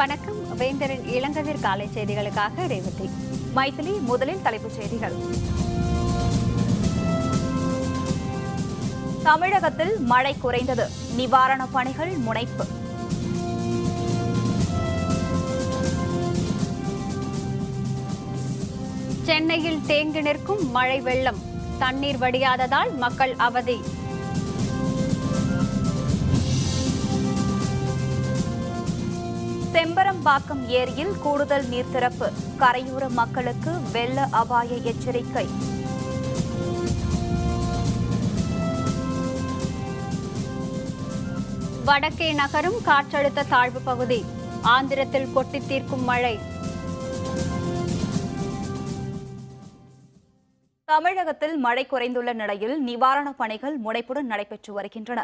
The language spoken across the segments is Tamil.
வணக்கம். வேந்தரின் இளங்கதிர் காலை செய்திகளுக்காக ரேவதி. மைதிலி. முதலில் தலைப்புச் செய்திகள். தமிழகத்தில் மழை குறைந்தது, நிவாரணப் பணிகள் முனைப்பு. சென்னையில் தேங்கி நிற்கும் மழை வெள்ளம், தண்ணீர் வடியாததால் மக்கள் அவதி. செம்பரம்பாக்கம் ஏரியில் கூடுதல் நீர் திறப்பு, கரையோர மக்களுக்கு வெள்ள அபாய எச்சரிக்கை. வடக்கே நகரும் காற்றழுத்த தாழ்வு பகுதி, ஆந்திரத்தில் கொட்டி தீர்க்கும் மழை. தமிழகத்தில் மழை குறைந்துள்ள நிலையில் நிவாரணப் பணிகள் முனைப்புடன் நடைபெற்று வருகின்றன.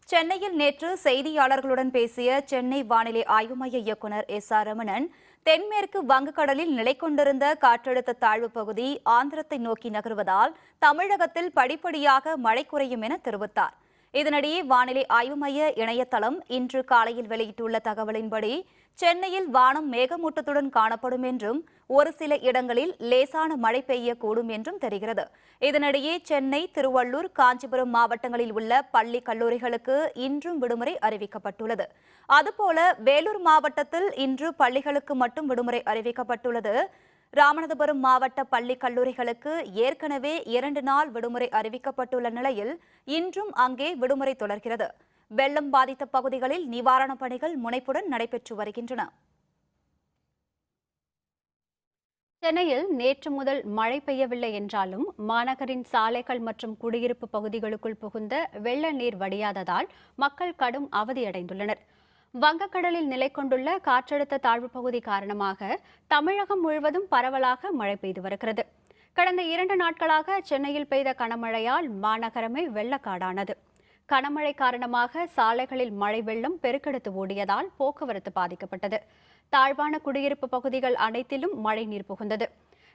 சென்னையில் நேற்று செய்தியாளர்களுடன் பேசிய சென்னை வானிலை ஆய்வு மைய இயக்குநர் S.R. ரமணன், தென்மேற்கு வங்கக்கடலில் நிலை கொண்டிருந்த காற்றழுத்த தாழ்வு பகுதி ஆந்திரத்தை நோக்கி நகர்வதால் தமிழகத்தில் படிப்படியாக மழை குறையும் என தெரிவித்தார். இதனிடையே வானிலை ஆய்வு மைய இணையதளம் இன்று காலையில் வெளியிட்டுள்ள தகவலின்படி சென்னையில் வானம் மேகமூட்டத்துடன் காணப்படும் என்றும் ஒரு சில இடங்களில் லேசான மழை பெய்யக்கூடும் என்றும் தெரிகிறது. இதனிடையே சென்னை, திருவள்ளூர், காஞ்சிபுரம் மாவட்டங்களில் உள்ள பள்ளி கல்லூரிகளுக்கு இன்றும் விடுமுறை அறிவிக்கப்பட்டுள்ளது. அதுபோல வேலூர் மாவட்டத்தில் இன்று பள்ளிகளுக்கு மட்டும் விடுமுறை அறிவிக்கப்பட்டுள்ளது. ராமநாதபுரம் மாவட்ட பள்ளி கல்லூரிகளுக்கு ஏற்கனவே 2 நாள் விடுமுறை அறிவிக்கப்பட்டுள்ள நிலையில் இன்றும் அங்கே விடுமுறை தொடர்கிறது. வெள்ளம் பாதித்த பகுதிகளில் நிவாரணப் பணிகள் முனைப்புடன் நடைபெற்று வருகின்றன. சென்னையில் நேற்று முதல் மழை பெய்யவில்லை என்றாலும் மாநகரின் சாலைகள் மற்றும் குடியிருப்பு பகுதிகளுக்குள் புகுந்த வெள்ள நீர் வடியாததால் மக்கள் கடும் அவதியடைந்துள்ளனர். வங்கக்கடலில் நிலை கொண்டுள்ள காற்றழுத்த தாழ்வு பகுதி காரணமாக தமிழகம் முழுவதும் பரவலாக மழை பெய்து வருகிறது. கடந்த 2 நாட்களாக சென்னையில் பெய்த கனமழையால் மாநகரமே வெள்ளக்காடானது. கனமழை காரணமாக சாலைகளில் மழை வெள்ளம் பெருக்கெடுத்து ஓடியதால் போக்குவரத்து பாதிக்கப்பட்டது. தாழ்வான குடியிருப்பு பகுதிகள் அனைத்திலும் மழை நீர் புகுந்தது.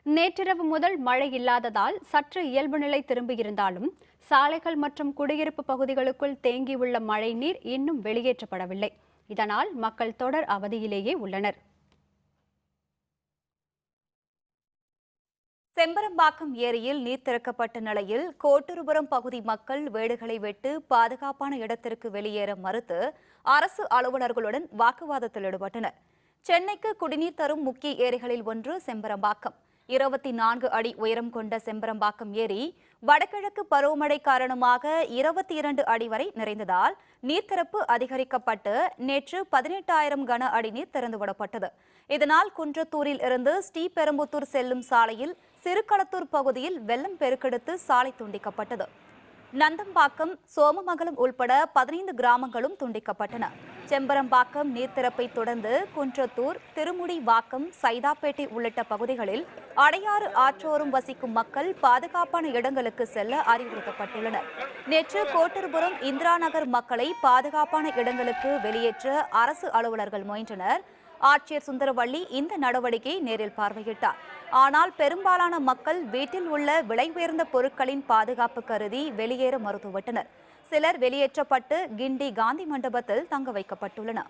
நேற்றிரவு முதல் மழை இல்லாததால் சற்று இயல்பு நிலை திரும்பியிருந்தாலும் சாலைகள் மற்றும் குடியிருப்பு பகுதிகளுக்குள் தேங்கியுள்ள மழை நீர் இன்னும் வெளியேற்றப்படவில்லை. இதனால் மக்கள் தொடர் அவதியிலேயே உள்ளனர். செம்பரம்பாக்கம் ஏரியில் நீர் திறக்கப்பட்ட நிலையில் கோட்டூர்புரம் பகுதி மக்கள் வீடுகளை விட்டு பாதுகாப்பான இடத்திற்கு வெளியேற மறுத்து அரசு அலுவலர்களுடன் வாக்குவாதத்தில் ஈடுபட்டனர். சென்னைக்கு குடிநீர் தரும் முக்கிய ஏரிகளில் ஒன்று செம்பரம்பாக்கம். 24 அடி உயரம் கொண்ட செம்பரம்பாக்கம் ஏரி வடகிழக்கு பருவமழை காரணமாக 22 அடி வரை நிறைந்ததால் நீர்த்திறப்பு அதிகரிக்கப்பட்டு நேற்று 18,000 கன அடி நீர் திறந்துவிடப்பட்டது. இதனால் குன்றத்தூரில் இருந்து ஸ்ரீபெரும்புத்தூர் செல்லும் சாலையில் சிறுகளத்தூர் பகுதியில் வெள்ளம் பெருக்கெடுத்து சாலை துண்டிக்கப்பட்டது. நந்தம்பாக்கம், சோமமங்கலம் உள்பட 15 கிராமங்களும் துண்டிக்கப்பட்டன. செம்பரம்பாக்கம் நீர்த்திறப்பை தொடர்ந்து குன்றத்தூர், திருமுடிவாக்கம், சைதாப்பேட்டை உள்ளிட்ட பகுதிகளில் அடையாறு ஆற்றோரம் வசிக்கும் மக்கள் பாதுகாப்பான இடங்களுக்கு செல்ல அறிவுறுத்தப்பட்டுள்ளனர். நேற்று கோட்டூர்புரம், இந்திரா நகர் மக்களை பாதுகாப்பான இடங்களுக்கு வெளியேற்ற அரசு அலுவலர்கள் முயன்றனர். ஆட்சியர் சுந்தரவள்ளி இந்த நடவடிக்கையை நேரில் பார்வையிட்டார். ஆனால் பெரும்பாலான மக்கள் வீட்டில் உள்ள விலை உயர்ந்த பொருட்களின் பாதுகாப்பு கருதி வெளியேற மறுத்துவிட்டனர். சிலர் வெளியேற்றப்பட்டு கிண்டி காந்தி மண்டபத்தில் தங்க வைக்கப்பட்டுள்ளனர்.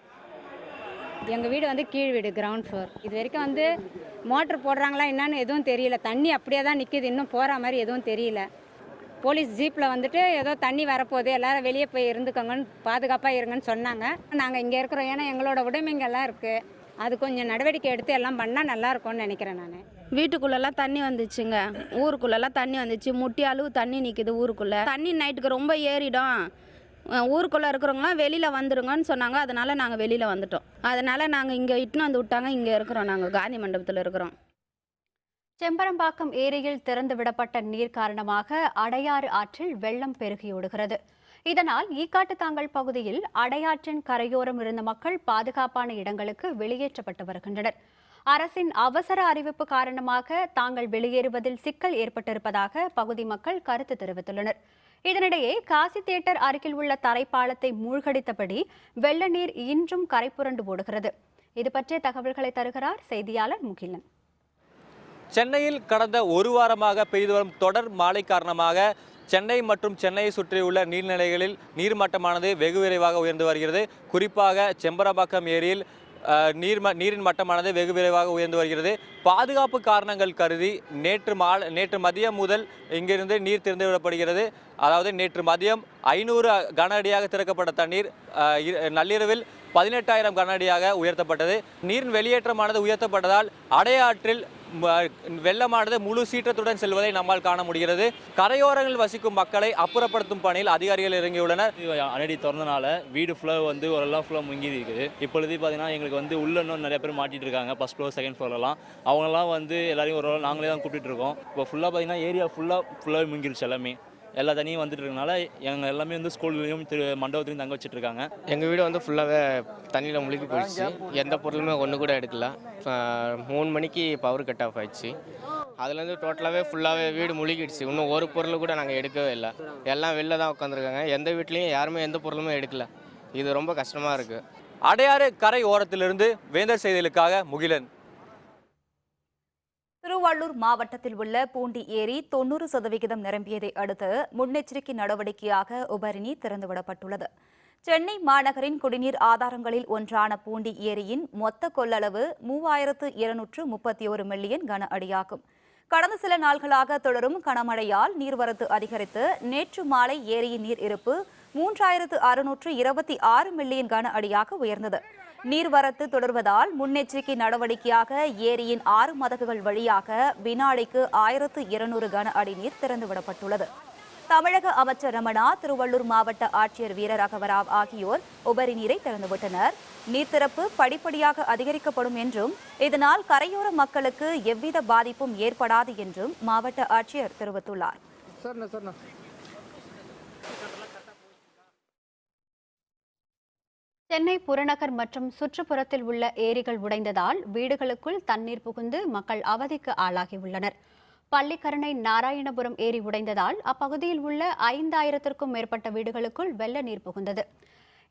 எங்கள் வீடு கீழ் வீடு, கிரவுண்ட் ஃப்ளோர். இது வரைக்கும் மோட்டர் போடுறாங்களா என்னன்னு எதுவும் தெரியல. தண்ணி அப்படியே தான் நிற்கிது, இன்னும் போகிற மாதிரி எதுவும் தெரியல. போலீஸ் ஜீப்பில் ஏதோ தண்ணி வரப்போகுது, எல்லாரும் வெளியே போய் இருந்துக்கோங்கன்னு, பாதுகாப்பாக இருங்கன்னு சொன்னாங்க. நாங்கள் இங்கே இருக்கிறோம், ஏன்னா எங்களோட உடைமைங்கெல்லாம் இருக்குது. அது கொஞ்சம் நடவடிக்கை எடுத்து எல்லாம் பண்ணால் நல்லா இருக்கும்னு நினைக்கிறேன். நான் வீட்டுக்குள்ளெல்லாம் தண்ணி வந்துச்சுங்க, ஊருக்குள்ளெல்லாம் தண்ணி வந்துச்சு, முட்டி அளவு தண்ணி நிற்கிது ஊருக்குள்ளே. தண்ணி நைட்டுக்கு ரொம்ப ஏறிடும், ஊருக்குள்ளே இருக்கிறவங்களாம் வெளியில் வந்துருங்கன்னு சொன்னாங்க. அதனால் நாங்கள் வெளியில் வந்துட்டோம். அதனால் நாங்கள் இங்கே இட்டுன்னு வந்து விட்டாங்க, இங்கே இருக்கிறோம், நாங்கள் காந்தி மண்டபத்தில் இருக்கிறோம். செம்பரம்பாக்கம் ஏரியில் திறந்து விடப்பட்ட நீர் காரணமாக அடையாறு ஆற்றில் வெள்ளம் பெருகியோடுகிறது. இதனால் ஈக்காட்டுத்தாங்கல் பகுதியில் அடையாற்றின் கரையோரம் இருந்த மக்கள் பாதுகாப்பான இடங்களுக்கு வெளியேற்றப்பட்டு வருகின்றனர். அரசின் அவசர அறிவிப்பு காரணமாக தாங்கள் வெளியேறுவதில் சிக்கல் ஏற்பட்டிருப்பதாக பகுதி மக்கள் கருத்து தெரிவித்துள்ளனர். இதனிடையே காசி தியேட்டர் அருகில் உள்ள தரைப்பாலத்தை மூழ்கடித்தபடி வெள்ள நீர் இன்றும் கரை புரண்டு ஓடுகிறது. இது பற்றிய தகவல்களை தருகிறார் செய்தியாளர் முகிலன். சென்னையில் கடந்த ஒரு வாரமாக பெய்து வரும் தொடர் மழை காரணமாக சென்னை மற்றும் சென்னையை சுற்றியுள்ள நீர்நிலைகளில் நீர்மட்டமானது வெகு விரைவாக உயர்ந்து வருகிறது. குறிப்பாக செம்பரம்பாக்கம் ஏரியில் நீரின் மட்டமானது வெகு விரைவாக உயர்ந்து வருகிறது. பாதுகாப்பு காரணங்கள் கருதி நேற்று மதியம் முதல் இங்கிருந்து நீர் திறந்துவிடப்படுகிறது. அதாவது நேற்று மதியம் 500 கன அடியாக திறக்கப்பட்ட தண்ணீர் நள்ளிரவில் 18,000 கன அடியாக உயர்த்தப்பட்டது. நீரின் வெளியேற்றமானது உயர்த்தப்பட்டதால் அடையாற்றில் வெள்ளமானது முழு சீற்றத்துடன் செல்வதை நம்மால் காண முடிகிறது. கரையோரங்களில் வசிக்கும் மக்களை அப்புறப்படுத்தும் பணியில் அதிகாரிகள் இறங்கியுள்ளனர். அடி திறந்தனால வீடு ஃபுல்லாக ஓரெல்லாம் ஃபுல்லாக முங்கி இருக்குது. இப்பொழுது பார்த்தீங்கன்னா எங்களுக்கு உள்ள இன்னும் நிறைய பேர் மாட்டிட்டு இருக்காங்க. ஃபர்ஸ்ட் ஃப்ளோர் செகண்ட் ஃப்ளோர்லாம் அவங்களாம் எல்லாரையும் ஒரு நாங்களே தான் கூப்பிட்டு இருக்கோம். இப்போ ஃபுல்லாக பார்த்தீங்கன்னா ஏரியா ஃபுல்லாக முங்கிருச்சு. எல்லா தண்ணியும் வந்துட்டு இருக்கனால எங்கள் எல்லாமே ஸ்கூல்லையும் மண்டபத்துலையும் தங்க வச்சுட்டு இருக்காங்க. எங்கள் வீடு ஃபுல்லாகவே தண்ணியில் முழுகி போயிடுச்சு. எந்த பொருளுமே ஒன்று கூட எடுக்கல. 3 மணிக்கு பவர் கட் ஆஃப் ஆயிடுச்சு. அதுலேருந்து டோட்டலாகவே ஃபுல்லாகவே வீடு முழுகிடுச்சு. இன்னும் ஒரு பொருள் கூட நாங்கள் எடுக்கவே இல்லை. எல்லாம் வெளில தான் உட்காந்துருக்காங்க. எந்த வீட்லேயும் யாருமே எந்த பொருளுமே எடுக்கல. இது ரொம்ப கஷ்டமாக இருக்குது. அடையாறு கரை ஓரத்திலிருந்து வேந்தர் செய்திகளுக்காக முகிலன். திருவள்ளூர் மாவட்டத்தில் உள்ள பூண்டி ஏரி 90% நிரம்பியதை அடுத்து முன்னெச்சரிக்கை நடவடிக்கையாக உபரி நீர் திறந்துவிடப்பட்டுள்ளது. சென்னை மாநகரின் குடிநீர் ஆதாரங்களில் ஒன்றான பூண்டி ஏரியின் மொத்த கொள்ளளவு 3231 மில்லியன் கன அடியாகும். கடந்த சில நாள்களாக தொடரும் கனமழையால் நீர்வரத்து அதிகரித்து நேற்று மாலை ஏரியின் நீர் இருப்பு 3626 மில்லியன் கன அடியாக உயர்ந்தது. நீர்வரத்து தொடர்வதால் முன்னெச்சரிக்கை நடவடிக்கையாக ஏரியின் 6 மதகுகள் வழியாக வினாடிக்கு 1200 கன அடி நீர் திறந்துவிடப்பட்டுள்ளது. தமிழக அமைச்சர் ரமணா, திருவள்ளூர் மாவட்ட ஆட்சியர் வீரராகவராவ் ஆகியோர் உபரி நீரை திறந்துவிட்டனர். நீர்த்திறப்பு படிப்படியாக அதிகரிக்கப்படும் என்றும் இதனால் கரையோர மக்களுக்கு எவ்வித பாதிப்பும் ஏற்படாது என்றும் மாவட்ட ஆட்சியர் தெரிவித்துள்ளார். சென்னை புறநகர் மற்றும் சுற்றுப்புறத்தில் உள்ள ஏரிகள் உடைந்ததால் வீடுகளுக்குள் தண்ணீர் புகுந்து மக்கள் அவதிக்கு ஆளாகியுள்ளனர். பள்ளிக்கரணை நாராயணபுரம் ஏரி உடைந்ததால் அப்பகுதியில் உள்ள 5000த்திற்கும் மேற்பட்ட வீடுகளுக்குள் வெள்ள நீர் புகுந்தது.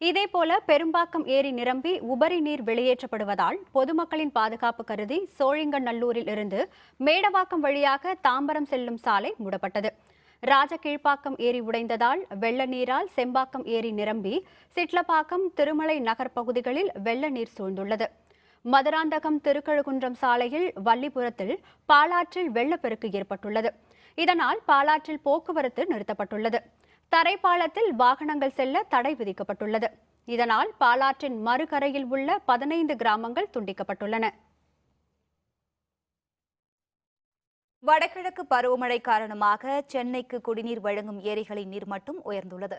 இதேபோல பெரும்பாக்கம் ஏரி நிரம்பி உபரி நீர் வெளியேற்றப்படுவதால் பொதுமக்களின் பாதுகாப்பு கருதி சோழிங்கநல்லூரில் இருந்து மேடவாக்கம் வழியாக தாம்பரம் செல்லும் சாலை மூடப்பட்டது. ராஜகீழ்ப்பாக்கம் ஏரி உடைந்ததால் வெள்ள நீரால் செம்பாக்கம் ஏரி நிரம்பி சிட்லப்பாக்கம் திருமலை நகர் பகுதிகளில் வெள்ள நீர் சூழ்ந்துள்ளது. மதுராந்தகம் திருக்கழுகுன்றம் சாலையில் வள்ளிபுரத்தில் பாலாற்றில் வெள்ளப்பெருக்கு ஏற்பட்டுள்ளது. இதனால் பாலாற்றில் போக்குவரத்து நிறுத்தப்பட்டுள்ளது. தரைப்பாலத்தில் வாகனங்கள் செல்ல தடை விதிக்கப்பட்டுள்ளது. இதனால் பாலாற்றின் மறுகரையில் உள்ள 15 கிராமங்கள் துண்டிக்கப்பட்டுள்ளன. வடகிழக்கு பருவமழை காரணமாக சென்னைக்கு குடிநீர் வழங்கும் ஏரிகளின் நீர்மட்டம் உயர்ந்துள்ளது.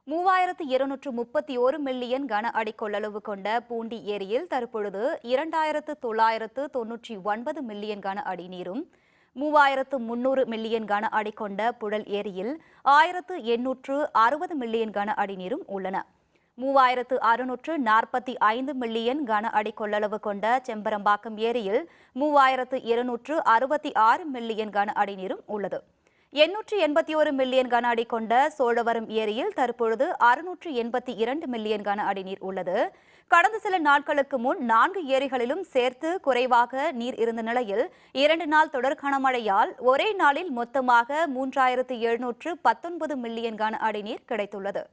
3231 மில்லியன் கன அடி கொள்ளளவு கொண்ட பூண்டி ஏரியில் தற்பொழுது 2999 மில்லியன் கன அடி நீரும், 3300 மில்லியன் கன அடி கொண்ட புழல் ஏரியில் 1860 மில்லியன் கன அடி நீரும் உள்ளன. 3645 மில்லியன் கன அடி கொள்ளளவு கொண்ட செம்பரம்பாக்கம் ஏரியில் 3266 மில்லியன் கன அடி நீரும் உள்ளது. 881 மில்லியன் கன அடி கொண்ட சோழவரம் ஏரியில் தற்பொழுது 682 மில்லியன் கன அடி நீர் உள்ளது. கடந்த சில நாட்களுக்கு முன் 4 ஏரிகளிலும் சேர்த்து குறைவாக நீர் இருந்த நிலையில் 2 நாள் தொடர் கனமழையால் ஒரே நாளில் மொத்தமாக 3719 மில்லியன் கன அடி நீர் கிடைத்துள்ளது.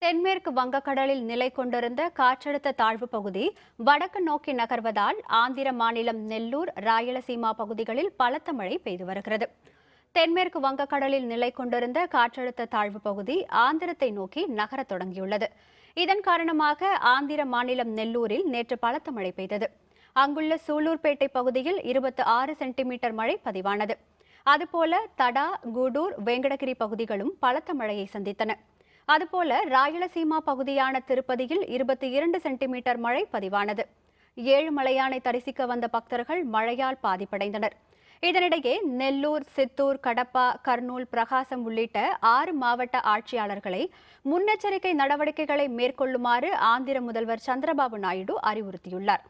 தென்மேற்கு வங்கக்கடலில் நிலை கொண்டிருந்த காற்றழுத்த தாழ்வு பகுதி வடக்கு நோக்கி நகர்வதால் ஆந்திர மாநிலம் நெல்லூர், ராயலசீமா பகுதிகளில் பலத்த மழை பெய்து வருகிறது. தென்மேற்கு வங்கக்கடலில் நிலை கொண்டிருந்த காற்றழுத்த தாழ்வு பகுதி ஆந்திரத்தை நோக்கி நகரத் தொடங்கியுள்ளது. இதன் காரணமாக ஆந்திர மாநிலம் நெல்லூரில் நேற்று பலத்த மழை பெய்தது. அங்குள்ள சூலூர்பேட்டை பகுதியில் 26 சென்டிமீட்டர் மழை பதிவானது. அதுபோல தடா, கூடூர், வெங்கடகிரி பகுதிகளும் பலத்த மழையை சந்தித்தன. அதுபோல ராயலசீமா பகுதியான திருப்பதியில் 22 சென்டிமீட்டர் மழை பதிவானது. 7 மலையானை தரிசிக்க வந்த பக்தர்கள் மழையால் பாதிப்படைந்தனர். இதனிடையே நெல்லூர், சித்தூர், கடப்பா, கர்னூல், பிரகாசம் உள்ளிட்ட 6 மாவட்ட ஆட்சியாளர்களை முன்னெச்சரிக்கை நடவடிக்கைகளை மேற்கொள்ளுமாறு ஆந்திர முதல்வர் சந்திரபாபு நாயுடு அறிவுறுத்தியுள்ளார்.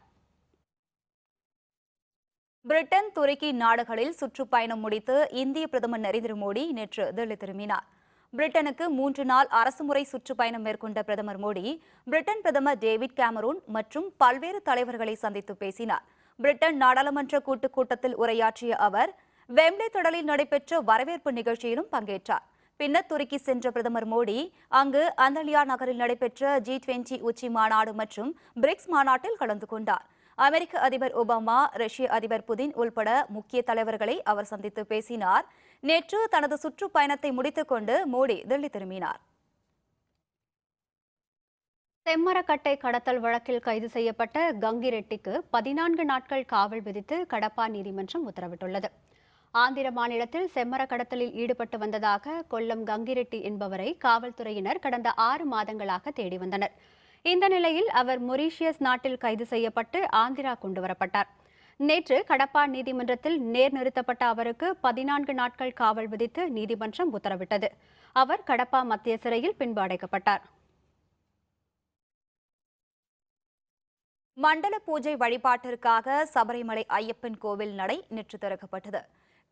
பிரிட்டன், துருக்கி நாடுகளில் சுற்றுப்பயணம் முடித்து இந்திய பிரதமர் நரேந்திர மோடி நேற்று தில்லி திரும்பினார். பிரிட்டனுக்கு 3 நாள் அரசுமுறை சுற்றுப்பயணம் மேற்கொண்ட பிரதமர் மோடி பிரிட்டன் பிரதமர் டேவிட் கேமரூன் மற்றும் பல்வேறு தலைவர்களை சந்தித்து பேசினார். பிரிட்டன் நாடாளுமன்ற கூட்டுக் கூட்டத்தில் உரையாற்றிய அவர் வெம்ப்ளே திடலில் நடைபெற்ற வரவேற்பு நிகழ்ச்சியிலும் பங்கேற்றார். பின்னர் துருக்கி சென்ற பிரதமர் மோடி அங்கு அந்தலியா நகரில் நடைபெற்ற G20 உச்சி மாநாடு மற்றும் பிரிக்ஸ் மாநாட்டில் கலந்து கொண்டார். அமெரிக்க அதிபர் ஒபாமா, ரஷ்ய அதிபர் புதின் உள்பட முக்கிய தலைவர்களை அவர் சந்தித்து பேசினார். நேற்று தனது சுற்றுப்பயணத்தை முடித்துக் கொண்டு மோடி தில்லி திரும்பினார். செம்மரக்கட்டை கடத்தல் வழக்கில் கைது செய்யப்பட்ட கங்கி ரெட்டிக்கு 14 நாட்கள் காவல் விதித்து கடப்பா நீதிமன்றம் உத்தரவிட்டுள்ளது. ஆந்திர மாநிலத்தில் செம்மர கடத்தலில் ஈடுபட்டு வந்ததாக கொல்லம் கங்கிரெட்டி என்பவரை காவல்துறையினர் கடந்த 6 மாதங்களாக தேடி வந்தனர். இந்த நிலையில் அவர் மொரீஷியஸ் நாட்டில் கைது செய்யப்பட்டு ஆந்திரா கொண்டுவரப்பட்டார். நேற்று கடப்பா நீதிமன்றத்தில் நிறுத்தப்பட்ட அவருக்கு 14 நாட்கள் காவல் விதித்து நீதிமன்றம் உத்தரவிட்டது. அவர் கடப்பா மத்திய சிறையில் பின்பு அடைக்கப்பட்டார். மண்டல பூஜை வழிபாட்டிற்காக சபரிமலை ஐயப்பன் கோவில் நடை நேற்று திறக்கப்பட்டது.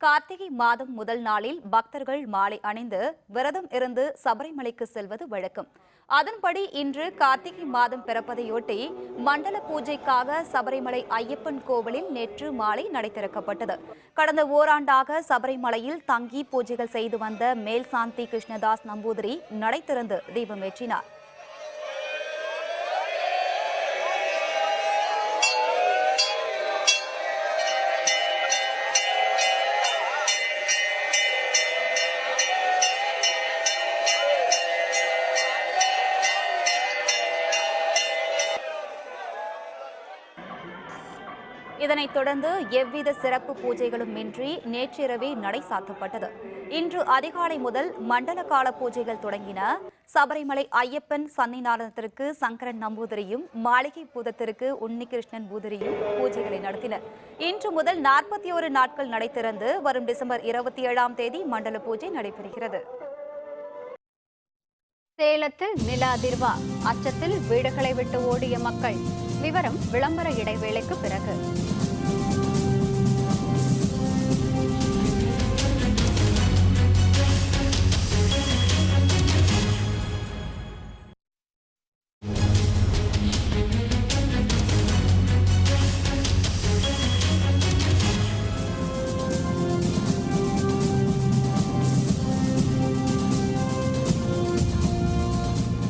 கார்த்திகை மாதம் முதல் நாளில் பக்தர்கள் மாலை அணிந்து விரதம் இருந்து சபரிமலைக்கு செல்வது வழக்கம். அதன்படி இன்று கார்த்திகை மாதம் பிறப்பதையொட்டி மண்டல பூஜைக்காக சபரிமலை ஐயப்பன் கோவிலில் நேற்று மாலை நடை திறக்கப்பட்டது. கடந்த ஓராண்டாக சபரிமலையில் தங்கி பூஜைகள் செய்து வந்த மேல்சாந்தி கிருஷ்ணதாஸ் நம்பூதிரி நடை திறந்து தீபமேற்றினார். இதனைத் தொடர்ந்து எவ்வித சிறப்பு பூஜைகளும் இன்றி நேற்றிரவே நடை சாத்தப்பட்டது. இன்று அதிகாலை முதல் மண்டல கால பூஜைகள் தொடங்கின. சபரிமலை ஐயப்பன் சன்னிதானத்திற்கு சங்கரன் நம்பூதிரியும், மாளிகை பூதத்திற்கு உன்னிகிருஷ்ணன் பூதிரியும் பூஜைகளை நடத்தினர். இன்று முதல் 41 நாட்கள் நடை திறந்து வரும் டிசம்பர் 27ஆம் தேதி மண்டல பூஜை நடைபெறுகிறது. சேலத்தில் நில அதிர்வா, அச்சத்தில் வீடுகளை விட்டு ஓடிய மக்கள். விவரம் விளம்பர இடைவேளைக்கு பிறகு.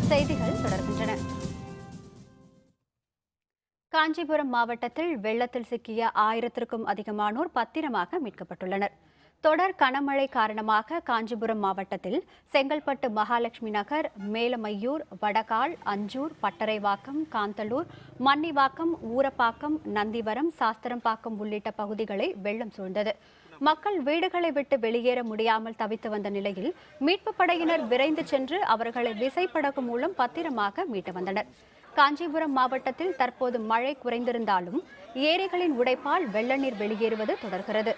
செய்திகள் தொடர்கின்றன. காஞ்சிபுரம் மாவட்டத்தில் வெள்ளத்தில் சிக்கிய 1000க்கும் அதிகமானோர் பத்திரமாக மீட்கப்பட்டுள்ளனர். தொடர் கனமழை காரணமாக காஞ்சிபுரம் மாவட்டத்தில் செங்கல்பட்டு மகாலட்சுமி நகர், மேலமையூர், வடகால், அஞ்சூர், பட்டறைவாக்கம், காந்தலூர், மன்னிவாக்கம், ஊரப்பாக்கம், நந்திவரம், சாஸ்திரம்பாக்கம் உள்ளிட்ட பகுதிகளை வெள்ளம் சூழ்ந்தது. மக்கள் வீடுகளை விட்டு வெளியேற முடியாமல் தவித்து வந்த நிலையில் மீட்புப் படையினர் விரைந்து சென்று அவர்களை விசைப்படகு மூலம் பத்திரமாக மீட்டு வந்தனர். காஞ்சிபுரம் மாவட்டத்தில் தற்போது மழை குறைந்திருந்தாலும் ஏரிகளின் உடைப்பால் வெள்ள நீர் வெளியேறுவது தொடர்கிறது.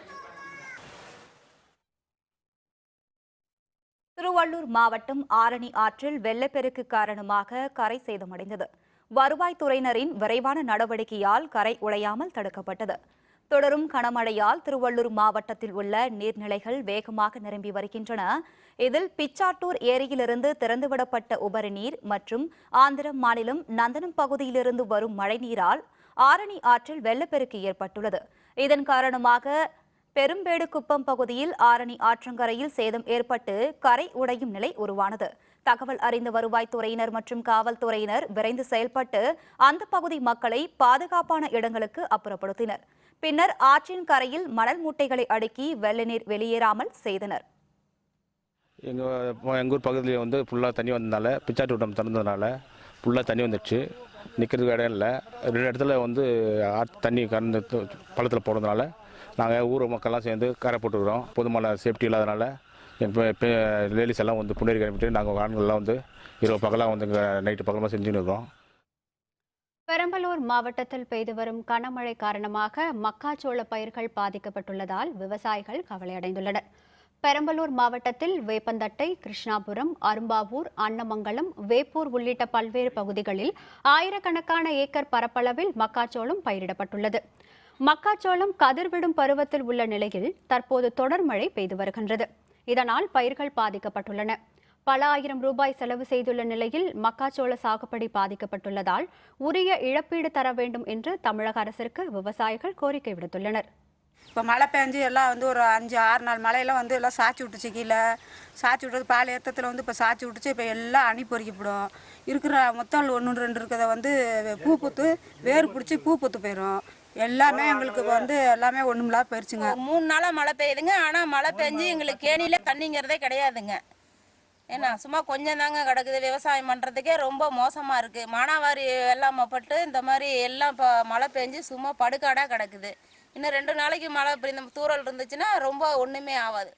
திருவள்ளூர் மாவட்டம் ஆரணி ஆற்றில் வெள்ளப்பெருக்கு காரணமாக கரை சேதமடைந்தது. வருவாய்த்துறையினரின் விரைவான நடவடிக்கையால் கரை உடையாமல் தடுக்கப்பட்டது. தொடரும் கனமழையால் திருவள்ளூர் மாவட்டத்தில் உள்ள நீர்நிலைகள் வேகமாக நிரம்பி வருகின்றன. இதில் பிச்சாட்டூர் ஏரியிலிருந்து திறந்துவிடப்பட்ட உபரி நீர் மற்றும் ஆந்திர மாநிலம் நந்தனம் பகுதியிலிருந்து வரும் மழைநீரால் ஆரணி ஆற்றில் வெள்ளப்பெருக்கு ஏற்பட்டுள்ளது. இதன் காரணமாக பெரும்பேடுகுப்பம் பகுதியில் ஆரணி ஆற்றங்கரையில் சேதம் ஏற்பட்டு கரை உடையும் நிலை உருவானது. தகவல் அறிந்த வருவாய்த்துறையினர் மற்றும் காவல்துறையினர் விரைந்து செயல்பட்டு அந்த பகுதி மக்களை பாதுகாப்பான இடங்களுக்கு அப்புறப்படுத்தினர். பின்னர் ஆற்றின் கரையில் மணல் மூட்டைகளை அடுக்கி வெள்ள நீர் வெளியேறாமல் செய்தனர். எங்கள் ஊர் பகுதியில் வந்து ஃபுல்லாக தண்ணி வந்ததுனால, பிச்சாட்டு டம் திறந்ததுனால ஃபுல்லாக தண்ணி வந்துடுச்சு. நிற்கிறதுக்கு இடம் இல்லை. 2 இடத்துல வந்து தண்ணி கறந்து பள்ளத்தில் போடுறதுனால நாங்கள் ஊர் மக்கள்லாம் சேர்ந்து கரை போட்டுக்கிறோம். பொதுமக்களை சேஃப்டி இல்லாதனால இப்போ லேடிஸ் எல்லாம் வந்து புண்ணேரி கிளம்பிட்டு நாங்கள் ஆண்கள்லாம் வந்து இரவு பகலாக வந்து நைட்டு பகலமாக செஞ்சுன்னு இருக்கோம். பெரம்பலூர் மாவட்டத்தில் பெய்து வரும் கனமழை காரணமாக மக்காச்சோள பயிர்கள் பாதிக்கப்பட்டுள்ளதால் விவசாயிகள் கவலையடைந்துள்ளனர். பெரம்பலூர் மாவட்டத்தில் வேப்பந்தட்டை, கிருஷ்ணாபுரம், அரும்பாவூர், அன்னமங்கலம், வேப்பூர் உள்ளிட்ட பல்வேறு பகுதிகளில் ஆயிரக்கணக்கான ஏக்கர் பரப்பளவில் மக்காச்சோளம் பயிரிடப்பட்டுள்ளது. மக்காச்சோளம் கதிர்விடும் பருவத்தில் உள்ள நிலையில் தற்போது தொடர் மழை பெய்து வருகின்றது. இதனால் பயிர்கள் பாதிக்கப்பட்டுள்ளன. பல ஆயிரம் ரூபாய் செலவு செய்துள்ள நிலையில் மக்காச்சோள சாகுபடி பாதிக்கப்பட்டுள்ளதால் உரிய இழப்பீடு தர வேண்டும் என்று தமிழக அரசிற்கு விவசாயிகள் கோரிக்கை விடுத்துள்ளனர். இப்போ மழை பெஞ்சு எல்லாம் வந்து ஒரு 5-6 நாள் மழையெல்லாம் வந்து எல்லாம் சாய்ச்சி விட்டுச்சு கீழே. சாய்ச்சி விட்டது பால் ஏற்றத்தில் வந்து இப்போ சாய்ச்சி விட்டுச்சு. இப்போ எல்லாம் அணி பொறிக்கப்படும். இருக்கிற மொத்தம் 1-2 இருக்கிறத வந்து பூ பூத்து வேர் பிடிச்சி பூ பூத்து போயிடும். எல்லாமே எங்களுக்கு வந்து எல்லாமே ஒன்றுமில்லாம போயிடுச்சுங்க. 3 நாளாக மழை பெய்யுதுங்க. ஆனால் மழை பெஞ்சு எங்களுக்கு கேணியில தண்ணிங்கிறதே கிடையாதுங்க. ஏன்னா சும்மா கொஞ்சம் தாங்க கிடக்குது. விவசாயம் பண்ணுறதுக்கே ரொம்ப மோசமாக இருக்குது. மானாவாரி வெள்ளாமப்பட்டு இந்த மாதிரி எல்லாம் இப்போ மழை பெஞ்சு சும்மா படுகாடாக கிடக்குது. இன்னும் 2 நாளைக்கு மழை இந்த தூறல் இருந்துச்சுன்னா ரொம்ப ஒன்றுமே ஆகாது.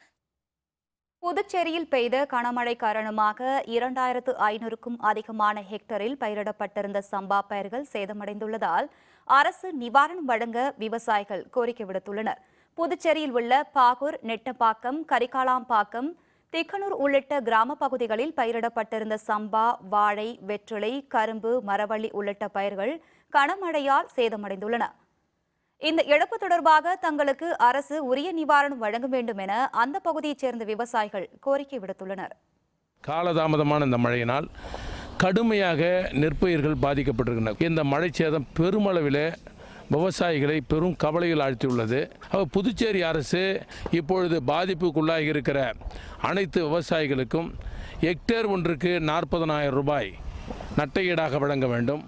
புதுச்சேரியில் பெய்த கனமழை காரணமாக 2500க்கும் அதிகமான ஹெக்டரில் பயிரிடப்பட்டிருந்த சம்பா பயிர்கள் சேதமடைந்துள்ளதால் அரசு நிவாரணம் வழங்க விவசாயிகள் கோரிக்கை விடுத்துள்ளனர். புதுச்சேரியில் உள்ள பாகூர், நெட்டப்பாக்கம், கரிகாலாம்பாக்கம், திக்கனூர் உள்ளிட்ட கிராம பகுதிகளில் பயிரிடப்பட்டிருந்த சம்பா, வாழை, வெற்றிலை, கரும்பு, மரவள்ளி உள்ளிட்ட பயிர்கள் கனமழையால் சேதமடைந்துள்ளன. இந்த இழப்பு தொடர்பாக தங்களுக்கு அரசு உரிய நிவாரணம் வழங்க வேண்டும் என அந்த பகுதியைச் சேர்ந்த விவசாயிகள் கோரிக்கை விடுத்துள்ளனர். காலதாமதமான இந்த மழையினால் கடுமையாக நெற்பயிர்கள் பாதிக்கப்பட்டிருக்கின்றன. இந்த மழை சேதம் பெருமளவில் விவசாயிகளை பெரும் கவலையில் ஆழ்த்தியுள்ளது. புதுச்சேரி அரசு இப்பொழுது பாதிப்புக்குள்ளாகி இருக்கிற அனைத்து விவசாயிகளுக்கும் ஹெக்டேர் ஒன்றுக்கு 40,000 ரூபாய் நட்டையீடாக வழங்க வேண்டும்.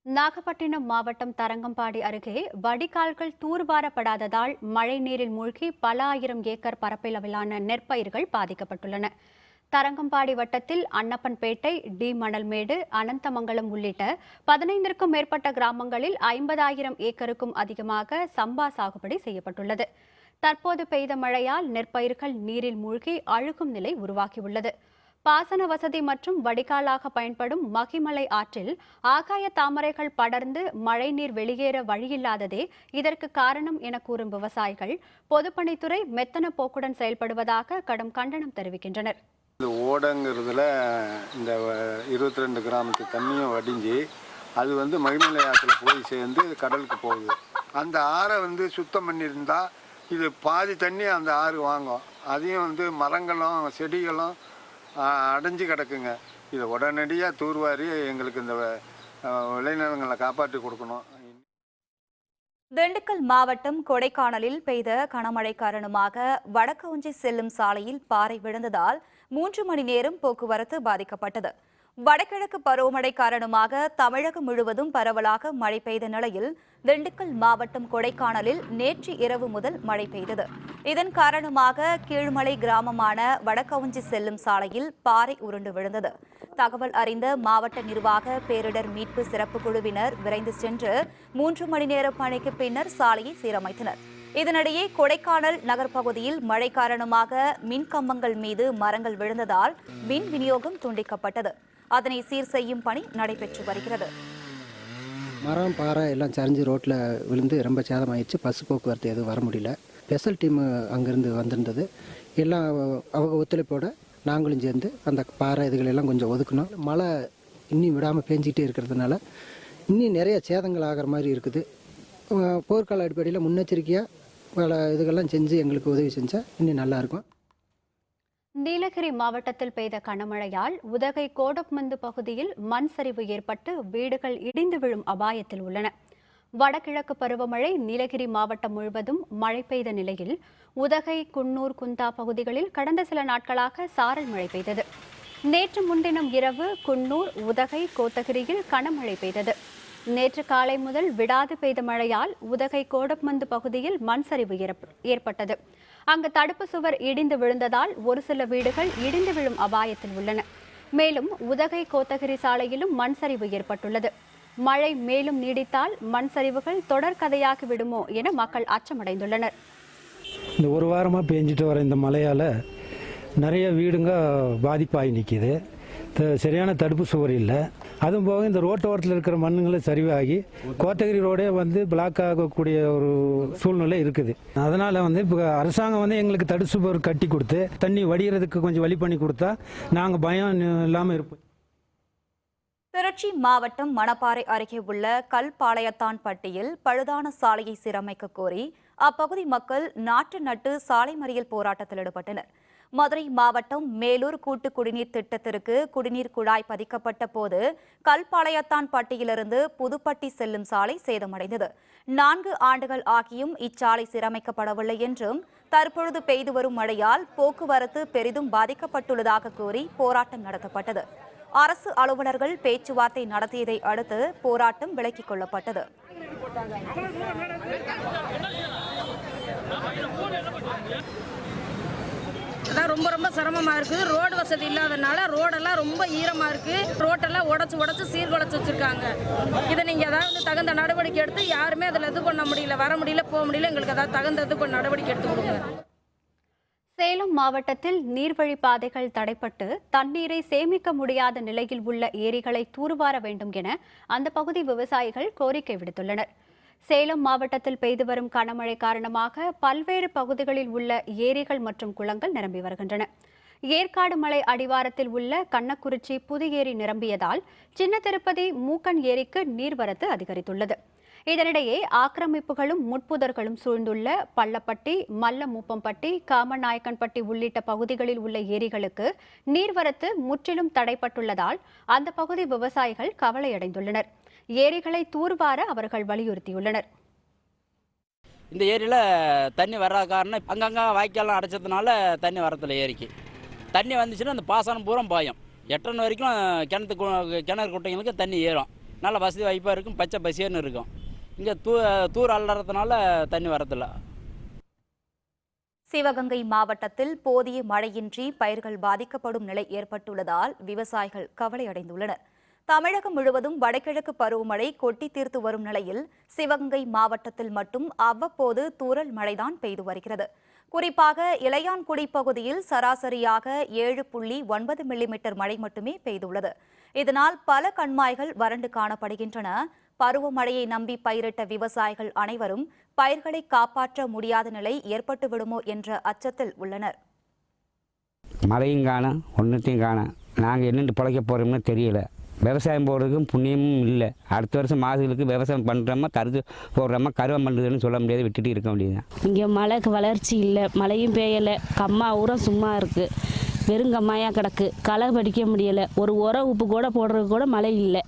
நாகப்பட்டினம் மாவட்டம் தரங்கம்பாடி அருகே வடிகால்கள் தூர்வாரப்படாததால் மழை நீரில் மூழ்கி பல ஆயிரம் ஏக்கர் பரப்பளவிலான நெற்பயிர்கள் பாதிக்கப்பட்டுள்ளன. தரங்கம்பாடி வட்டத்தில் அன்னப்பன்பேட்டை, டி மணல்மேடு, அனந்தமங்கலம் உள்ளிட்ட 15க்கும் மேற்பட்ட கிராமங்களில் 50,000 ஏக்கருக்கும் அதிகமாக சம்பா சாகுபடி செய்யப்பட்டுள்ளது. தற்போது பெய்த மழையால் நெற்பயிர்கள் நீரில் மூழ்கி அழுகும் நிலை உருவாகியுள்ளது. பாசன வசதி மற்றும் வடிகாலாக பயன்படும் மகிமலை ஆற்றில் ஆகாய தாமரைகள் படர்ந்து மழைநீர் வெளியேற வழியில்லாததே இதற்கு காரணம் என கூறும் விவசாயிகள் பொதுப்பணித்துறை மெத்தன போக்குடன் செயல்படுவதாக கடும் கண்டனம் தெரிவிக்கின்றனர். இந்த ஓடங்கிறதுல இந்த 22 கிராமத்து தண்ணியும் வடிஞ்சு அது வந்து மகிமலை ஆற்றில் போய் சேர்ந்து கடலுக்கு போகுது. அந்த ஆறை வந்து சுத்தம் பண்ணியிருந்தா இது பாதி தண்ணி அந்த ஆறு வாங்கும். அதையும் வந்து மரங்களும் செடிகளும் அடைஞ்சு கிடக்குங்க. இதை உடனடியாக தூர்வாரி எங்களுக்கு இந்த விளைநிலங்களை காப்பாற்றி கொடுக்கணும். திண்டுக்கல் மாவட்டம் கொடைக்கானலில் பெய்த கனமழை காரணமாக வடக்கவுஞ்சி செல்லும் சாலையில் பாறை விழுந்ததால் 3 மணி நேரம் போக்குவரத்து பாதிக்கப்பட்டது. வடகிழக்கு பருவமழை காரணமாக தமிழகம் முழுவதும் பரவலாக மழை பெய்த நிலையில் திண்டுக்கல் மாவட்டம் கொடைக்கானலில் நேற்று இரவு முதல் மழை பெய்தது. இதன் காரணமாக கீழ்மலை கிராமமான வடக்கவுஞ்சி செல்லும் சாலையில் பாறை உருண்டு விழுந்தது. தகவல் அறிந்த மாவட்ட நிர்வாக பேரிடர் மீட்பு சிறப்பு குழுவினர் விரைந்து சென்று 3 மணி நேர பணிக்கு பின்னர் சாலையை சீரமைத்தனர். இதனிடையே கொடைக்கானல் நகர் பகுதியில் மழை காரணமாக மின் கம்பங்கள் மீது மரங்கள் விழுந்ததால் மின் விநியோகம் துண்டிக்கப்பட்டது. அதனை சீர் செய்யும் பணி நடைபெற்று வருகிறது. மரம், பாறை எல்லாம் சரிஞ்சு ரோட்டில் விழுந்து ரொம்ப சேதமாயிடுச்சு. பஸ் போக்குவரத்து எதுவும் வர முடியல. ஸ்பெஷல் டீம் அங்கேருந்து வந்திருந்தது. எல்லாம் அவங்க ஒத்துழைப்போட நாங்களும் சேர்ந்து அந்த பாறை இதுகளெல்லாம் கொஞ்சம் ஒதுக்கணும். மழை இன்னும் விடாமல் பேஞ்சிக்கிட்டே இருக்கிறதுனால இன்னும் நிறைய சேதங்கள் ஆகிற மாதிரி இருக்குது. போர்க்கால அடிப்படையில் முன்னெச்சரிக்கையாக பல இதுகள்லாம் செஞ்சு எங்களுக்கு உதவி செஞ்சால் இன்னும் நல்லாயிருக்கும். நீலகிரி மாவட்டத்தில் பெய்த கனமழையால் உதகை கோடப்மந்து பகுதியில் மண் சரிவு ஏற்பட்டு வீடுகள் இடிந்து விழும் அபாயத்தில் உள்ளன. வடகிழக்கு பருவமழை நீலகிரி மாவட்டம் முழுவதும் மழை பெய்த நிலையில் உதகை, குன்னூர், குந்தா பகுதிகளில் கடந்த சில நாட்களாக சாரல் மழை பெய்தது. நேற்று முன்தினம் இரவு குன்னூர், உதகை, கோத்தகிரியில் கனமழை பெய்தது. நேற்று காலை முதல் விடாது பெய்த மழையால் உதகை கோடப்மந்து பகுதியில் மண் சரிவு ஏற்பட்டது. அங்கு தடுப்பு சுவர் இடிந்து விழுந்ததால் ஒரு சில வீடுகள் இடிந்து விழும் அபாயத்தில் உள்ளன. மேலும் உதகை கோத்தகிரி சாலையிலும் மண் சரிவு ஏற்பட்டுள்ளது. மழை மேலும் நீடித்தால் மண் சரிவுகள் தொடர்கதையாகி விடுமோ என மக்கள் அச்சமடைந்துள்ளனர். இந்த ஒரு வாரமாக பெஞ்சிட்டு வர இந்த மழையால் நிறைய வீடுங்க பாதிப்பாகி நிற்கிது. சரியான தடுப்பு சுவர் இல்லை. அதுவும் போக இந்த ரோட்டோரத்தில் இருக்கிற மண்ணுங்களை சரிவாகி கோத்தகிரி ரோடே வந்து பிளாக் ஆகக்கூடிய ஒரு சூழ்நிலை இருக்குது. அதனால் இப்போ அரசாங்கம் எங்களுக்கு தடுப்பு சுவர் கட்டி கொடுத்து தண்ணி வடிகிறதுக்கு கொஞ்சம் வழி பண்ணி கொடுத்தா நாங்கள் பயம் இல்லாமல் இருப்போம். திருச்சி மாவட்டம் மணப்பாறை அருகே உள்ள கல்பாளையத்தான்பட்டியில் பழுதான சாலையை சீரமைக்க கோரி அப்பகுதி மக்கள் நாட்டு நட்டு சாலை மறியல் போராட்டத்தில் ஈடுபட்டனர். மதுரை மாவட்டம் மேலூர் கூட்டு குடிநீர் திட்டத்திற்கு குடிநீர் குழாய் பதிக்கப்பட்ட போது கல்பாளையத்தான் பட்டியிலிருந்து புதுப்பட்டி செல்லும் சாலை சேதமடைந்தது. 4 ஆண்டுகள் ஆகியும் இச்சாலை சீரமைக்கப்படவில்லை என்றும் தற்பொழுது பெய்து வரும் மழையால் போக்குவரத்து பெரிதும் பாதிக்கப்பட்டுள்ளதாக கூறி போராட்டம் நடத்தப்பட்டது. அரசு அலுவலர்கள் பேச்சுவார்த்தை நடத்தியதை அடுத்து போராட்டம் விலக்கிக் கொள்ளப்பட்டது. அதான் ரொம்ப சிரமமாக இருக்குது. ரோடு வசதி இல்லாதனால ரோடெல்லாம் ரொம்ப ஈரமாக இருக்குது. ரோட்டெல்லாம் உடச்சி சீர்குலைச்சி வச்சுருக்காங்க. இதை நீங்கள் ஏதாவது தகுந்த நடவடிக்கை எடுத்து, யாருமே அதில் இது பண்ண முடியல, வர முடியல, போக முடியல, எங்களுக்கு ஏதாவது தகுந்த நடவடிக்கை எடுத்து கொடுங்க. சேலம் மாவட்டத்தில் நீர்வழி பாதைகள் தடைப்பட்டு தண்ணீரை சேமிக்க முடியாத நிலையில் உள்ள ஏரிகளை தூர்வார வேண்டும் என அந்த பகுதி விவசாயிகள் கோரிக்கை விடுத்துள்ளனர். சேலம் மாவட்டத்தில் பெய்து வரும் கனமழை காரணமாக பல்வேறு பகுதிகளில் உள்ள ஏரிகள் மற்றும் குளங்கள் நிரம்பி வருகின்றன. ஏற்காடு மலை அடிவாரத்தில் உள்ள கண்ணக்குறிச்சி புதுஏரி நிரம்பியதால் சின்ன திருப்பதி மூக்கன் ஏரிக்கு நீர்வரத்து அதிகரித்துள்ளது. இதனிடையே ஆக்கிரமிப்புகளும் முட்புதர்களும் சூழ்ந்துள்ள பள்ளப்பட்டி, மல்லமூப்பம்பட்டி, காமநாயக்கன்பட்டி உள்ளிட்ட பகுதிகளில் உள்ள ஏரிகளுக்கு நீர்வரத்து முற்றிலும் தடைப்பட்டுள்ளதால் அந்த பகுதி விவசாயிகள் கவலையடைந்துள்ளனர். ஏரிகளை தூர்வார அவர்கள் வலியுறுத்தியுள்ளனர். இந்த ஏரியில் தண்ணி வராத காரணம் அங்கங்கே வாய்க்காலாம் அடைச்சதுனால தண்ணி வரதில்லை. ஏரிக்கு தண்ணி வந்துச்சுன்னா அந்த பாசனம் பூரா பாயம். 8 வரைக்கும் கிணறு குட்டைங்களுக்கு தண்ணி ஏறும். நல்ல வசதி வாய்ப்பாக இருக்கும், பச்சை பசியர்னு இருக்கும். இங்கே தூர் அள்ளறதுனால தண்ணி வரதில்லை. சிவகங்கை மாவட்டத்தில் போதிய மழையின்றி பயிர்கள் பாதிக்கப்படும் நிலை ஏற்பட்டுள்ளதால் விவசாயிகள் கவலையடைந்துள்ளனர். தமிழகம் முழுவதும் வடகிழக்கு பருவமழை கொட்டி தீர்த்து வரும் நிலையில் சிவகங்கை மாவட்டத்தில் மட்டும் அவ்வப்போது தூறல் மழைதான் பெய்து வருகிறது. குறிப்பாக இளையான்குடி பகுதியில் சராசரியாக 7.9 மில்லிமீட்டர் மழை மட்டுமே பெய்துள்ளது. இதனால் பல கண்மாய்கள் வறண்டு காணப்படுகின்றன. பருவமழையை நம்பி பயிரிட்ட விவசாயிகள் அனைவரும் பயிர்களை காப்பாற்ற முடியாத நிலை ஏற்பட்டுவிடுமோ என்ற அச்சத்தில் உள்ளனர். மழையும் காணும், ஒன்றுத்தையும் காணும். நாங்கள் என்னென்று பிழைக்க போகிறோம்னு தெரியல. விவசாயம் போடுறதுக்கும் புண்ணியமும் இல்லை. அடுத்த வருஷம் மாதங்களுக்கு விவசாயம் பண்ணுறோமா, கருது போடுறோமா, கருவம் பண்ணுறதுன்னு சொல்ல முடியாது, விட்டுட்டு இருக்க முடியாது. இங்கே மழைக்கு வளர்ச்சி இல்லை, மழையும் பெய்யலை. கம்மா ஊரம் சும்மா இருக்குது, வெறும் கம்மாயாக கிடக்கு. களை படிக்க முடியலை. ஒரு உப்பு கூட போடுறது கூட மழை இல்லை.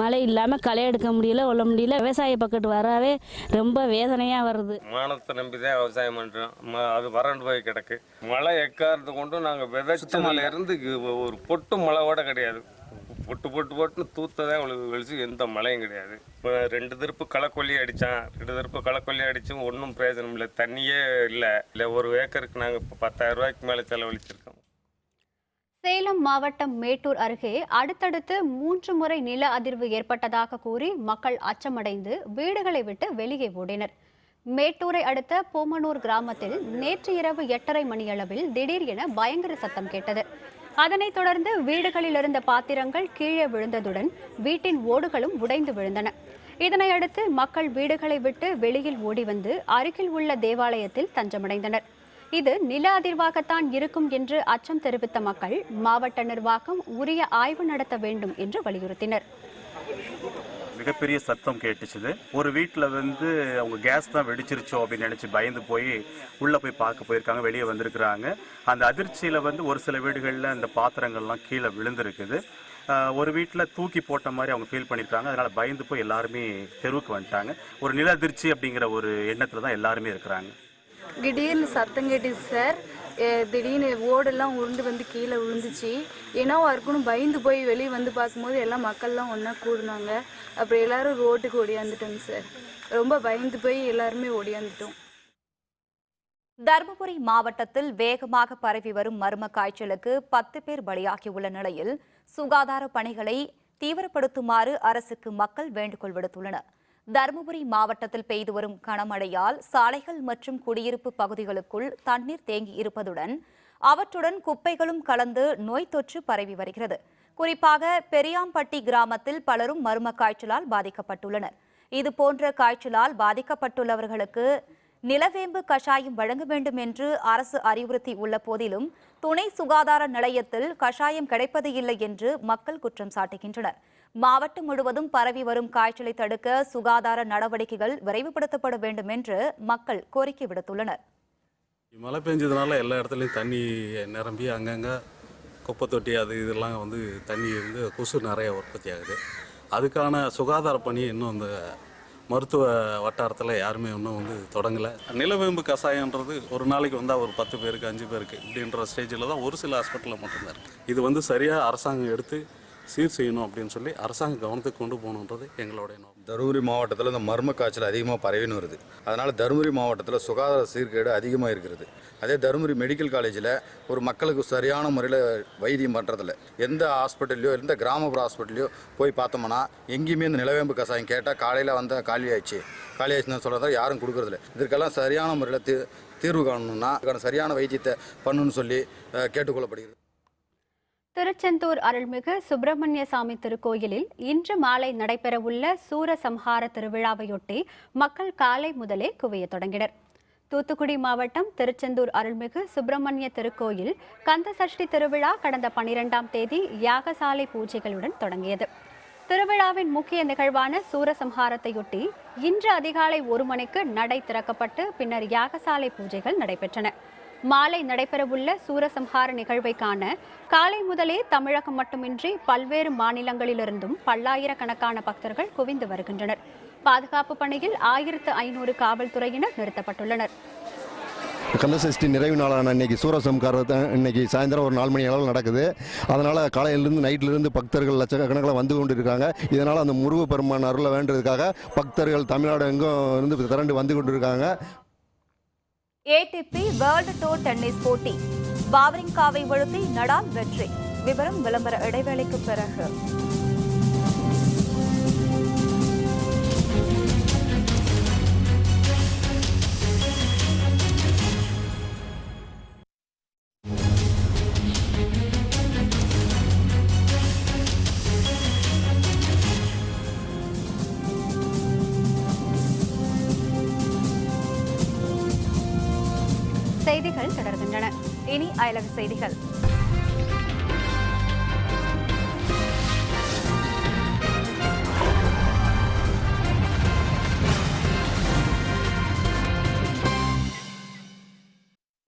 மழை இல்லாமல் களை எடுக்க முடியல, கொள்ள முடியல. விவசாய பக்கத்து வரவே ரொம்ப வேதனையாக வருது. மானத்தை நம்பி தான் விவசாயம் பண்ணுறோம். அது வறண்டு போய் கிடக்கு. மழை எக்காரத்து கொண்டும் நாங்கள் விதைச்சதுலேருந்து ஒரு பொட்டு மழையோட கிடையாது. பொட்டுன்னு தூத்ததான் வெளிச்சு எந்த மழையும் கிடையாது. இப்போ 2 திருப்பு களக்கொல்லி அடித்தான். 2 திருப்பு களக்கொல்லி அடித்தும் ஒன்றும் பிரயோஜனம் இல்லை. தண்ணியே இல்லை. ஒரு ஏக்கருக்கு நாங்கள் இப்போ 10,000 ரூபாய்க்கு மேலே செலவழிச்சிருக்கோம். சேலம் மாவட்டம் மேட்டூர் அருகே அடுத்தடுத்து 3 முறை நில அதிர்வு ஏற்பட்டதாக கூறி மக்கள் அச்சமடைந்து வீடுகளை விட்டு வெளியே ஓடினர். மேட்டூரை அடுத்த போமனூர் கிராமத்தில் நேற்று இரவு 8:30 மணியளவில் திடீர் என பயங்கர சத்தம் கேட்டது. அதனைத் தொடர்ந்து வீடுகளில் இருந்த பாத்திரங்கள் கீழே விழுந்ததுடன் வீட்டின் ஓடுகளும் உடைந்து விழுந்தன. இதனையடுத்து மக்கள் வீடுகளை விட்டு வெளியில் ஓடி வந்து அருகில் உள்ள தேவாலயத்தில் தஞ்சமடைந்தனர். இது நில அதிர்வாகத்தான் இருக்கும் என்று அச்சம் தெரிவித்த மக்கள் மாவட்ட நிர்வாகம் உரிய ஆய்வு நடத்த வேண்டும் என்று வலியுறுத்தினர். மிகப்பெரிய சத்தம் கேட்டுச்சுது. ஒரு வீட்டில் அவங்க கேஸ் தான் வெடிச்சிருச்சோ அப்படின்னு நினச்சி பயந்து போய் உள்ளே போய் பார்க்க போயிருக்காங்க. வெளியே வந்திருக்கிறாங்க. அந்த அதிர்ச்சியில் ஒரு சில வீடுகளில் அந்த பாத்திரங்கள்லாம் கீழே விழுந்திருக்குது. ஒரு வீட்டில் தூக்கி போட்ட மாதிரி அவங்க ஃபீல் பண்ணியிருக்காங்க. அதனால் பயந்து போய் எல்லாருமே தெருவுக்கு வந்துட்டாங்க. ஒரு நில அதிர்ச்சி அப்படிங்கிற ஒரு எண்ணத்தில் தான் எல்லாருமே இருக்கிறாங்க. திடீர்னு சத்தம் கேட்டுச்சு சார். திடீர்னு ஓடெல்லாம் உருண்டு வந்து கீழே விழுந்துச்சு. என்னவோ இருக்குன்னு பயந்து போய் வெளியே வந்து பார்க்கும்போது எல்லாம் மக்கள்லாம் ஒன்றா கூடினாங்க. அப்புறம் எல்லாரும் ரோட்டுக்கு ஓடியாந்துட்டோங்க சார். ரொம்ப பயந்து போய் எல்லாருமே ஓடியாந்துட்டோம். தருமபுரி மாவட்டத்தில் வேகமாக பரவி வரும் மர்ம காய்ச்சலுக்கு 10 பேர் பலியாகியுள்ள நிலையில் சுகாதார பணிகளை தீவிரப்படுத்துமாறு அரசுக்கு மக்கள் வேண்டுகோள் விடுத்துள்ளனர். தருமபுரி மாவட்டத்தில் பெய்து வரும் கனமழையால் சாலைகள் மற்றும் குடியிருப்பு பகுதிகளுக்குள் தண்ணீர் தேங்கி இருப்பதுடன் அவற்றுடன் குப்பைகளும் கலந்து நோய் தொற்று பரவி வருகிறது. குறிப்பாக பெரியாம்பட்டி கிராமத்தில் பலரும் மர்ம காய்ச்சலால் பாதிக்கப்பட்டுள்ளனர். இதுபோன்ற காய்ச்சலால் பாதிக்கப்பட்டுள்ளவர்களுக்கு நிலவேம்பு கஷாயம் வழங்க வேண்டும் என்று அரசு அறிவுறுத்தி உள்ள போதிலும் துணை சுகாதார நிலையத்தில் கஷாயம் கிடைப்பது இல்லை என்று மக்கள் குற்றம் சாட்டுகின்றனர். மாவட்டம் முழுவதும் பரவி வரும் காய்ச்சலை தடுக்க சுகாதார நடவடிக்கைகள் விரைவுபடுத்தப்பட வேண்டும் என்று மக்கள் கோரிக்கை விடுத்துள்ளனர். மழை பெஞ்சதுனால எல்லா இடத்துலையும் தண்ணி நிரம்பி அங்கங்கே குப்பை தொட்டி அது இதெல்லாம் வந்து தண்ணி இருந்து கொசு நிறைய உற்பத்தி ஆகுது. அதுக்கான சுகாதார பணி இன்னும் இந்த மருத்துவ வட்டாரத்தில் யாருமே இன்னும் வந்து தொடங்கலை. நிலவேம்பு கஷாயன்றது ஒரு நாளைக்கு வந்தால் ஒரு 10 பேருக்கு 5 பேருக்கு இப்படின்ற ஸ்டேஜில் தான் ஒரு சில ஹாஸ்பிட்டலில் மட்டும்தான் இருக்குது. இது வந்து சரியாக அரசாங்கம் எடுத்து சீர் செய்யணும் அப்படின்னு சொல்லி அரசாங்க கவனத்துக்கு கொண்டு போகணுன்றது எங்களுடைய நோக்கம். தருமபுரி மாவட்டத்தில் இந்த மர்ம காய்ச்சல் அதிகமாக பரவின்னு வருது. அதனால் தருமபுரி மாவட்டத்தில் சுகாதார சீர்கேடு அதிகமாக இருக்கிறது. அதே தருமபுரி மெடிக்கல் காலேஜில் ஒரு மக்களுக்கு சரியான முறையில் வைத்தியம் பண்ணுறதில்ல. எந்த ஹாஸ்பிட்டல்லையோ எந்த கிராமப்புற ஹாஸ்பிட்டல்லையோ போய் பார்த்தோம்னா எங்கேயுமே இந்த நிலவேம்பு கஷாயம் கேட்டால் காலையில் வந்தால் காலி ஆயிடுச்சுன்னு சொல்கிறத யாரும் கொடுக்குறதில்ல. இதற்கெல்லாம் சரியான முறையில் தீர்வு காணணும்னா சரியான வைத்தியத்தை பண்ணணும்னு சொல்லி கேட்டுக்கொள்ளப்படுகிறது. திருச்செந்தூர் அருள்மிகு சுப்பிரமணிய சாமி திருக்கோயிலில் இன்று மாலை நடைபெறவுள்ள சூரசம்ஹார திருவிழாவையொட்டி மக்கள் காலை முதலே குவிய தொடங்கினர். தூத்துக்குடி மாவட்டம் திருச்செந்தூர் அருள்மிகு சுப்பிரமணிய திருக்கோயில் கந்த சஷ்டி திருவிழா கடந்த 12ஆம் தேதி யாகசாலை பூஜைகளுடன் தொடங்கியது. திருவிழாவின் முக்கிய நிகழ்வான சூரசம்ஹாரத்தையொட்டி இன்று அதிகாலை 1 மணிக்கு நடை திறக்கப்பட்டு பின்னர் யாகசாலை பூஜைகள் நடைபெற்றன. மாலை நடைபெறவுள்ள சூரசம்ஹார நிகழ்வை காண காலை முதலே தமிழகம் மட்டுமின்றி பல்வேறு மாநிலங்களிலிருந்தும் பல்லாயிரக்கணக்கான பக்தர்கள் குவிந்து வருகின்றனர். பாதுகாப்பு பணியில் 1500 காவல்துறையினர் நிறுத்தப்பட்டுள்ளனர். கந்தசஷ்டி நிறைவு நாளான இன்னைக்கு சூரசம்ஹாரத்தை இன்னைக்கு சாயந்தரம் ஒரு 4 மணி அளவில் நடக்குது. அதனால் காலையிலிருந்து நைட்டிலிருந்து பக்தர்கள் லட்சக்கணக்கில் வந்து கொண்டு இருக்காங்க. இதனால் அந்த முருக பெருமான் அருளை வேண்டதுக்காக பக்தர்கள் தமிழ்நாடு எங்கும் இருந்து திரண்டு வந்து கொண்டு இருக்காங்க. ATP வேர்ல்டு டூர் டென்னிஸ் போட்டி வாவ்ரிங்காவை வீழ்த்தி நடால் வெற்றி. விவரம் விளம்பர இடைவேளைக்கு பிறகு. செய்திகள் தொடர்கின்றன. இனி அயலக செய்திகள்.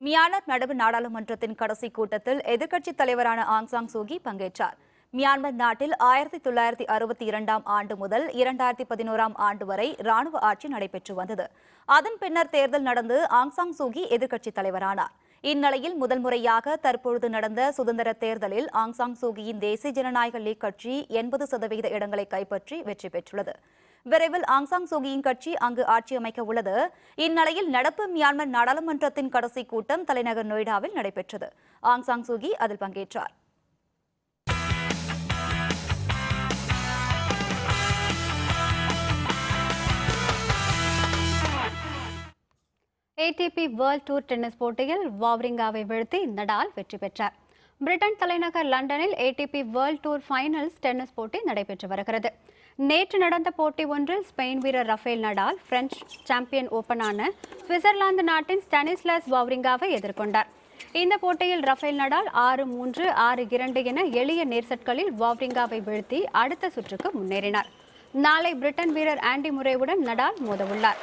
மியான்மர் நடுவு நாடாளுமன்றத்தின் கடைசி கூட்டத்தில் எதிர்க்கட்சித் தலைவரான ஆங் சாங் சூகி பங்கேற்றார். மியான்மர் நாட்டில் 1962ஆம் ஆண்டு முதல் 2011ஆம் ஆண்டு வரை ராணுவ ஆட்சி நடைபெற்று வந்தது. அதன் பின்னர் தேர்தல் நடந்து ஆங் சாங் சூகி எதிர்க்கட்சித் தலைவரானார். இந்நிலையில் முதல் முறையாக தற்பொழுது நடந்த சுதந்திர தேர்தலில் ஆங் சாங் சூகியின் தேசிய ஜனநாயக லீக் கட்சி 80% இடங்களை கைப்பற்றி வெற்றி பெற்றுள்ளது. விரைவில் ஆங் சாங் சூகியின் கட்சி அங்கு ஆட்சி அமைக்க உள்ளது. இந்நிலையில் நடப்பு மியான்மர் நாடாளுமன்றத்தின் கடைசி கூட்டம் தலைநகர் நொய்டாவில் நடைபெற்றது. ஆங் சாங் சூகி அதில் பங்கேற்றார். ATP வேர்ல்ட் டூர் டென்னிஸ் போட்டியில் வாவ்ரிங்காவை வீழ்த்தி நடால் வெற்றி பெற்றார். பிரிட்டன் தலைநகர் லண்டனில் ATP world tour finals tennis போட்டி நடைபெற்று வருகிறது. நேற்று நடந்த போட்டி ஒன்றில் ஸ்பெயின் வீரர் ரஃபேல் நடால் பிரெஞ்சு சாம்பியன் ஓபனான சுவிட்சர்லாந்து நாட்டின் ஸ்டானிஸ்லாஸ் வாவ்ரிங்காவை எதிர்கொண்டார். இந்த போட்டியில் ரஃபேல் நடால் 6-3, 6-2 என எளிய நேர்செட்களில் வாவ்ரிங்காவை வீழ்த்தி அடுத்த சுற்றுக்கு முன்னேறினார். நாளை பிரிட்டன் வீரர் ஆண்டி முரேவுடன் நடால் மோதவுள்ளார்.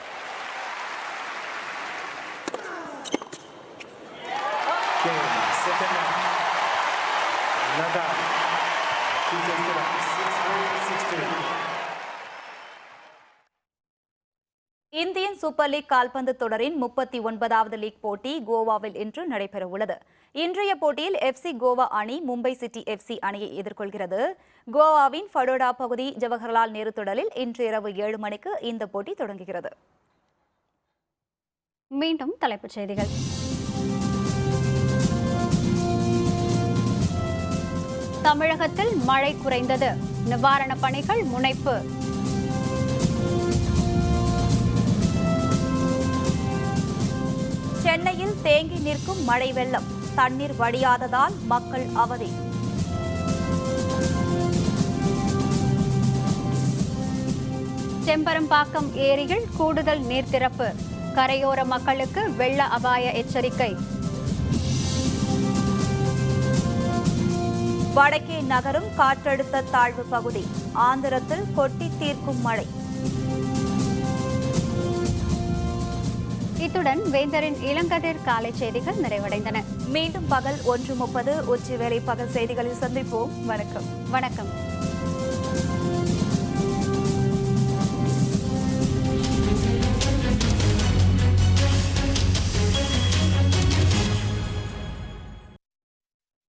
இந்தியன் சூப்பர் லீக் கால்பந்து தொடரின் 39வது லீக் போட்டி கோவாவில் இன்று நடைபெறவுள்ளது. இன்றைய போட்டியில் FC கோவா அணி மும்பை சிட்டி FC அணியை எதிர்கொள்கிறது. கோவாவின் ஃபடோடா பகுதி ஜவஹர்லால் நேரு திடலில் இன்று இரவு 7 மணிக்கு இந்த போட்டி தொடங்குகிறது. மீண்டும் தலைப்புச் செய்திகள். தமிழகத்தில் மழை குறைந்தது, நிவாரணப் பணிகள் முனைப்பு. சென்னையில் தேங்கி நிற்கும் மழை வெள்ளம், தண்ணீர் வடியாததால் மக்கள் அவதி. செம்பரம்பாக்கம் ஏரியில் கூடுதல் நீர் திறப்பு, கரையோர மக்களுக்கு வெள்ள அபாய எச்சரிக்கை. வடக்கே நகரும் காற்றழுத்த தாழ்வு பகுதி, ஆந்திரத்தில் கொட்டி தீர்க்கும் மழை. இத்துடன் வேந்தரின் இளங்கதிர் காலை செய்திகள் நிறைவடைந்தன. மீண்டும் பகல் 1:30 உச்சி வேளை பகல் செய்திகளில் சந்திப்போம். வணக்கம்.